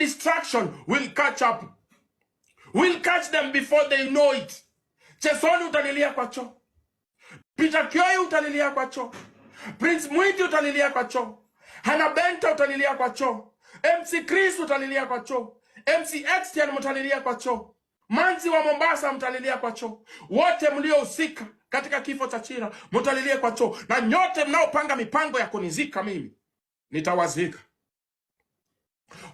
Distraction will catch up. Will catch them before they know it. Chesoni utalilia kwa choo. Peter Kioi utalilia kwa choo. Prince Mwiti utalilia kwa choo. Hannah Benta utalilia kwa choo. MC Chris utalilia kwa choo. MC Extian mutalilia kwa choo. Manzi wa Mombasa mtalilia kwa choo. Wote mliohusika katika kifo cha Chira mutalilia kwa choo. Na nyote mnaopanga mipango ya kunizika mimi, nitawazika.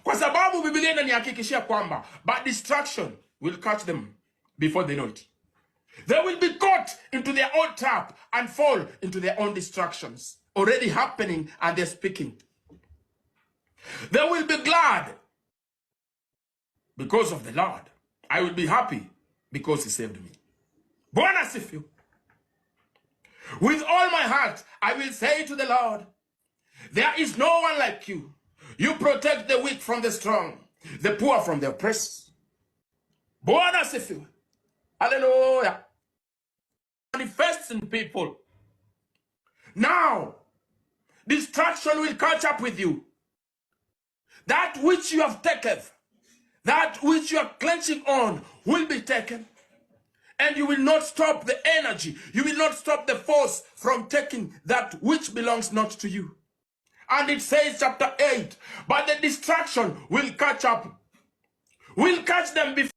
Kwa sababu Biblia inanihakikishia kwamba but distraction will catch them before they know it. They will be caught into their own trap and fall into their own distractions. Already happening and they're speaking. They will be glad because of the Lord. I will be happy because he saved me. Bwana asifiwe. With all my heart, I will say to the Lord, there is no one like you. You protect the weak from the strong, the poor from the oppressed. Bwana asifiwe. Hallelujah. Manifests in people. Now, distraction will catch up with you. That which you have taken, that which you are clenching on will be taken. And you will not stop the energy. You will not stop the force from taking that which belongs not to you. And it says chapter 8, but the distraction will catch up. Will catch them before